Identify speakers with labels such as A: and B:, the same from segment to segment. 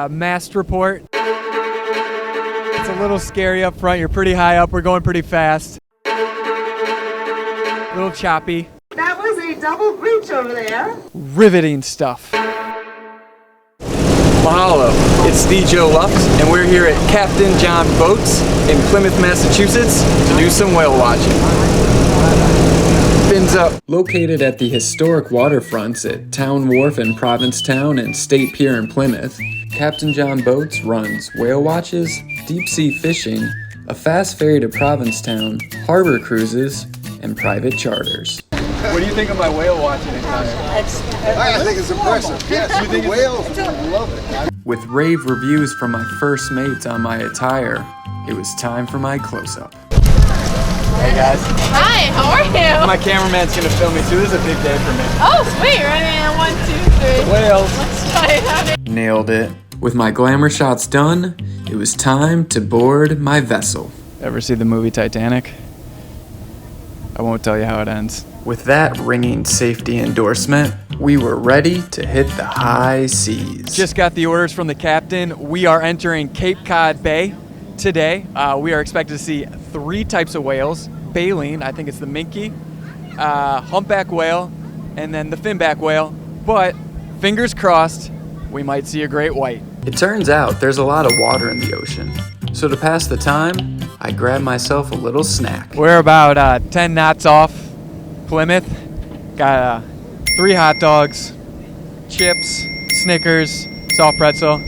A: MAST report. It's a little scary up front. You're pretty high up. We're going pretty fast. A little choppy.
B: That was a double breach over there.
A: Riveting stuff.
C: Mahalo, it's the Joe Luft, and we're here at Captain John Boats in Plymouth, Massachusetts to do some whale watching. Fins up. Located at the historic waterfronts at Town Wharf in Provincetown and State Pier in Plymouth, Captain John Boats runs whale watches, deep sea fishing, a fast ferry to Provincetown, harbor cruises, and private charters. What do you think of my whale watching attire?
D: I think it's impressive. Yes, you think whales? I love it.
C: With rave reviews from my first mates on my attire, it was time for my close-up. Hey guys.
E: Hi, how are you?
C: My cameraman's gonna film me too. This is a big day for me.
E: Oh, sweet. Running in 1, 2, 3.
C: Whales.
E: Let's try it out.
C: Nailed it. With my glamour shots done, it was time to board my vessel.
A: Ever see the movie Titanic? I won't tell you how it ends.
C: With that ringing safety endorsement, we were ready to hit the high seas.
A: Just got the orders from the captain. We are entering Cape Cod Bay today. We are expected to see 3 types of whales. Baleen, I think it's the Minke, Humpback whale, and then the Finback whale. But fingers crossed, we might see a great white.
C: It turns out there's a lot of water in the ocean. So to pass the time, I grabbed myself a little snack.
A: We're about 10 knots off Plymouth. Got 3 hot dogs, chips, Snickers, soft pretzel.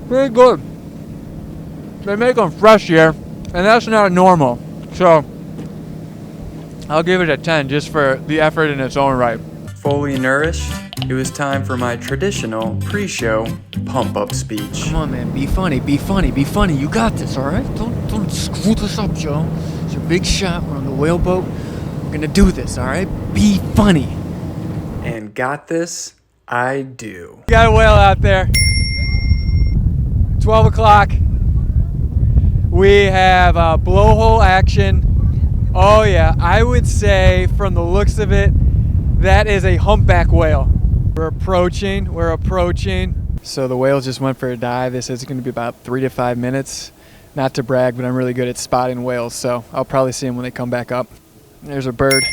A: Pretty good. They make them fresh here, and that's not normal. So I'll give it a 10 just for the effort in its own right.
C: Fully nourished, it was time for my traditional pre-show pump-up speech.
A: Come on, man. Be funny. Be funny. Be funny. You got this, all right? Don't screw this up, Joe. It's your big shot. We're on the whale boat. We're gonna do this, all right? Be funny.
C: And got this, I do.
A: Got a whale out there. 12 o'clock. We have blowhole action. Oh yeah, I would say from the looks of it, that is a humpback whale. We're approaching. So the whale just went for a dive. This is going to be about 3 to 5 minutes. Not to brag, but I'm really good at spotting whales, so I'll probably see them when they come back up. There's a bird.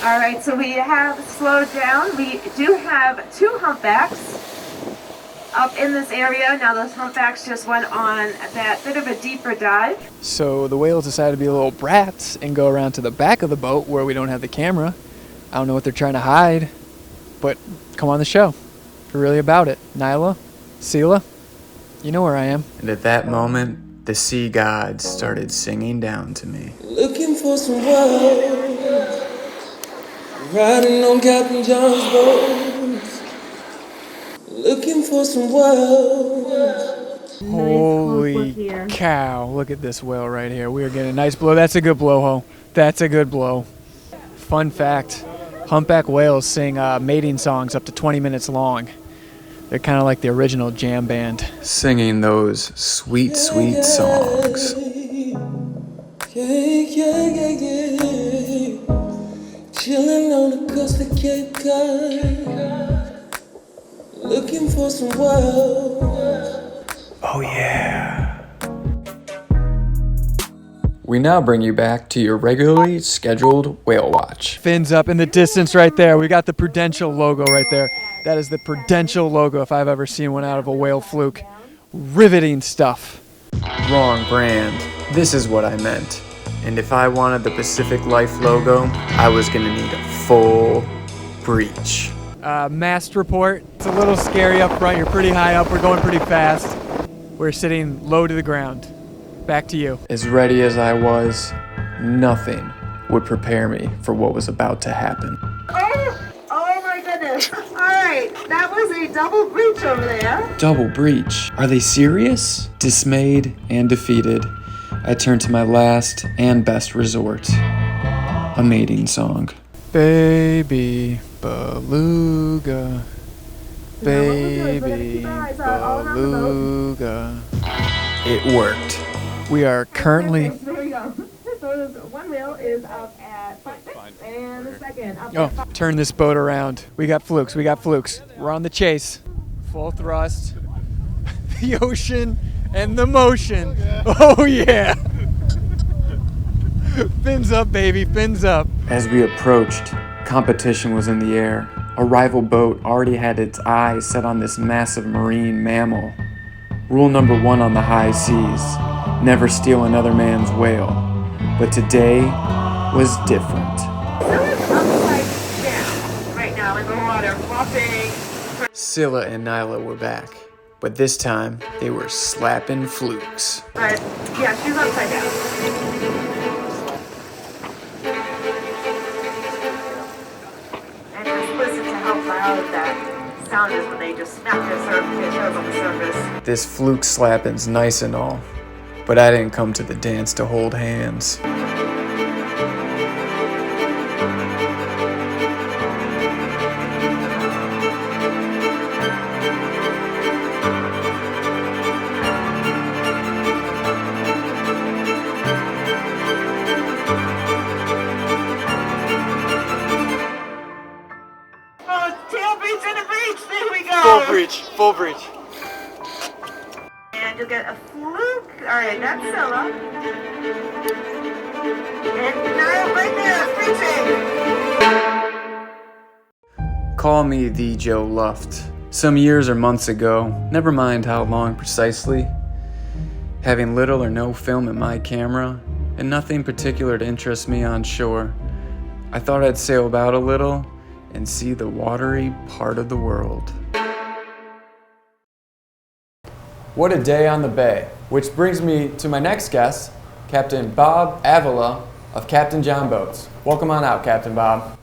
B: All right, so we have slowed down. We do have 2 humpbacks up in this area. Now those humpbacks just went on that bit of a deeper dive.
A: So the whales decided to be little brats and go around to the back of the boat where we don't have the camera. I don't know what they're trying to hide, but come on the show. If you're really about it. Nyla, Sela, you know where I am.
C: And at that moment, the sea gods started singing down to me.
F: Looking for some world, riding on Captain John's boat. Looking for some world.
A: Holy cow, look at this whale right here. We are getting a nice blow. That's a good blowhole. That's a good blow. Fun fact, humpback whales sing mating songs up to 20 minutes long. They're kind of like the original jam band.
C: Singing those sweet, sweet songs.
F: Chilling on the coast of Cape Cod. Looking for some world.
C: Oh yeah. We now bring you back to your regularly scheduled whale watch.
A: Fins up in the distance right there. We got the Prudential logo right there. That is the Prudential logo if I've ever seen one out of a whale fluke. Riveting stuff.
C: Wrong brand. This is what I meant. And if I wanted the Pacific Life logo, I was gonna need a full breach.
A: MAST report. It's a little scary up front. You're pretty high up. We're going pretty fast. We're sitting low to the ground. Back to you.
C: As ready as I was, nothing would prepare me for what was about to happen.
B: Oh my goodness. All right, that was a double breach over there.
C: Double breach? Are they serious? Dismayed and defeated, I turned to my last and best resort, a mating song.
A: Baby beluga, baby beluga.
C: It worked.
A: We are currently...
B: There we go. So one wheel is up at 5'6", and the second up at 5'.
A: Turn this boat around. We got flukes. We're on the chase. Full thrust. The ocean and the motion. Oh yeah. Fins up, baby, fins up.
C: As we approached, competition was in the air. A rival boat already had its eyes set on this massive marine mammal. Rule number 1 on the high seas: never steal another man's whale. But today was different.
B: Upside down right now in the water, flopping.
C: Scylla and Nyla were back, but this time they were slapping flukes.
B: But yeah, she's upside down. And just listen to how loud that sound is when they just snap their toes on the surface.
C: This fluke slapping's nice and all, but I didn't come to the dance to hold hands.
A: Full breach.
B: And you'll get a fluke. All right, that's Scylla. And Niall right there, preaching.
C: Call me the Joe Luft. Some years or months ago, never mind how long precisely, having little or no film in my camera, and nothing particular to interest me on shore, I thought I'd sail about a little and see the watery part of the world. What a day on the bay, which brings me to my next guest, Captain Bob Avila of Captain John Boats. Welcome on out, Captain Bob.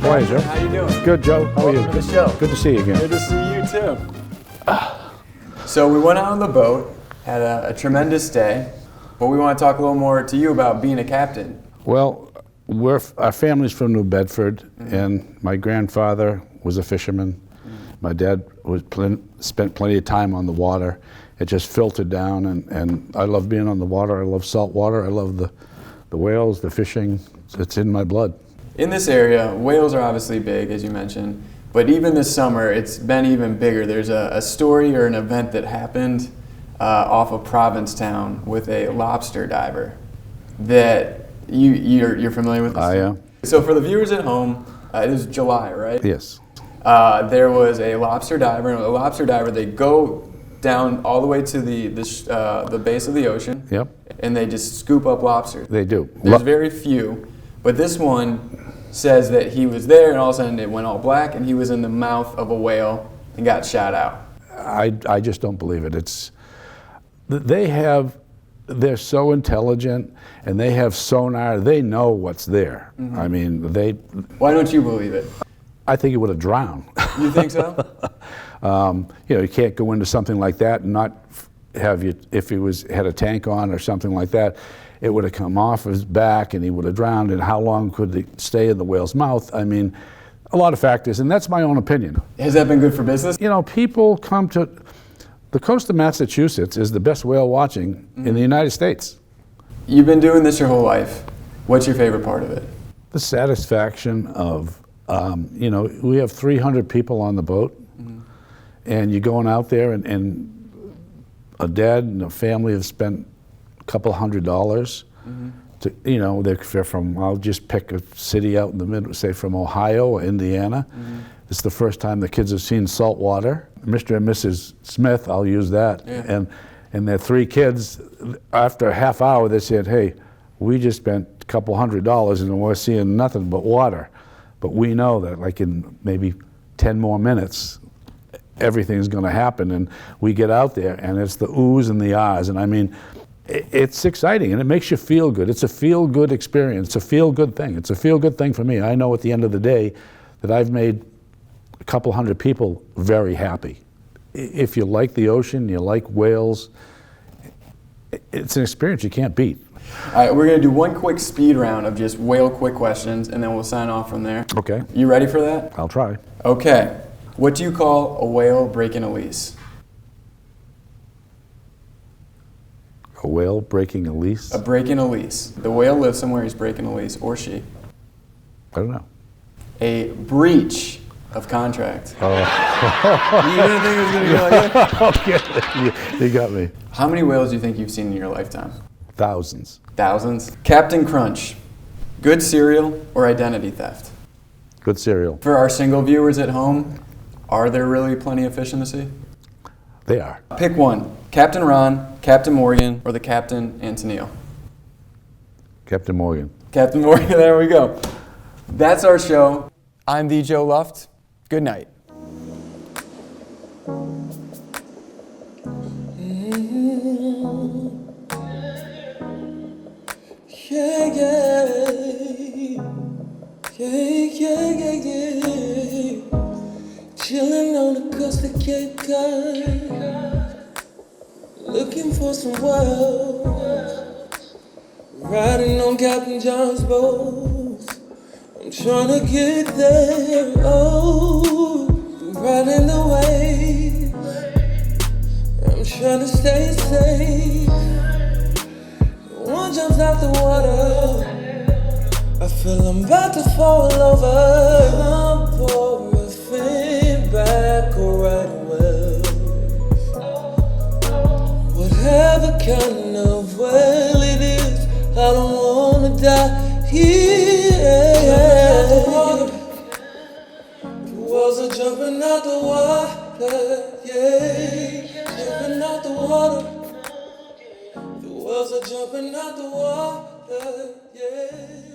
G: Morning, Joe.
C: How you doing?
G: Good, Joe. How are you?
C: Welcome to the show.
G: Good to see you again.
C: Good to see you too. So we went out on the boat, had a tremendous day, but we want to talk a little more to you about being a captain.
G: Well, our family's from New Bedford, and my grandfather was a fisherman. My dad spent plenty of time on the water. It just filtered down, and I love being on the water. I love salt water. I love the whales, the fishing. It's in my blood.
C: In this area, whales are obviously big, as you mentioned, but even this summer, it's been even bigger. There's a story or an event that happened off of Provincetown with a lobster diver that you're familiar with this?
G: I am.
C: So for the viewers at home, it is July, right?
G: Yes.
C: There was a lobster diver, and a lobster diver, they go down all the way to the base of the ocean.
G: Yep.
C: And they just scoop up lobsters.
G: They do.
C: There's very few, but this one says that he was there, and all of a sudden it went all black, and he was in the mouth of a whale and got shot out.
G: I just don't believe it. They're so intelligent, and they have sonar. They know what's there. I mean,
C: Why don't you believe it?
G: I think it would have drowned.
C: You think so?
G: You can't go into something like that and not have you. If he had a tank on or something like that, it would have come off his back, and he would have drowned. And how long could he stay in the whale's mouth? I mean, a lot of factors, and that's my own opinion.
C: Has that been good for business?
G: People come to. The coast of Massachusetts is the best whale watching in the United States.
C: You've been doing this your whole life. What's your favorite part of it?
G: The satisfaction of, we have 300 people on the boat, and you're going out there, and a dad and a family have spent a couple $100 to, they're from, I'll just pick a city out in the middle, say from Ohio or Indiana. It's the first time the kids have seen salt water. Mr. and Mrs. Smith, I'll use that. Yeah. And their 3 kids, after a half hour, they said, hey, we just spent a couple $100 and we're seeing nothing but water. But we know that like in maybe 10 more minutes, everything's gonna happen. And we get out there and it's the oohs and the ahs. And I mean, it's exciting and it makes you feel good. It's a feel-good experience. It's a feel-good thing. It's a feel-good thing for me. I know at the end of the day that I've made a couple hundred people very happy. If you like the ocean, you like whales, it's an experience you can't beat.
C: All right, we're gonna do one quick speed round of just whale quick questions, and then we'll sign off from there.
G: Okay.
C: You ready for that?
G: I'll try.
C: Okay. What do you call a whale breaking a lease?
G: A whale breaking a lease?
C: A breaking a lease. The whale lives somewhere, he's breaking a lease, or she.
G: I don't know.
C: A breach of contract.
G: Oh.
C: You didn't think it was going to go like that?
G: Okay, you got me.
C: How many whales do you think you've seen in your lifetime?
G: Thousands.
C: Thousands. Captain Crunch. Good cereal or identity theft?
G: Good cereal.
C: For our single viewers at home, are there really plenty of fish in the sea?
G: They are.
C: Pick one. Captain Ron, Captain Morgan, or the Captain and Tennille?
G: Captain Morgan.
C: Captain Morgan, there we go. That's our show. I'm the Joe Luft. Good night.
F: Yeah, yeah. Chilling on the coast of Cape Cod, looking for some world. Riding on Captain John's boat, I'm trying to get there. Oh, riding the waves, I'm trying to stay safe. One jumps out the water, I feel I'm about to fall over. I'm for a Finback or right away. Whatever kind of whale it is, I don't wanna die here. The whales are jumping out the water, yeah. Jumping out the water. The whales are jumping out the water, yeah.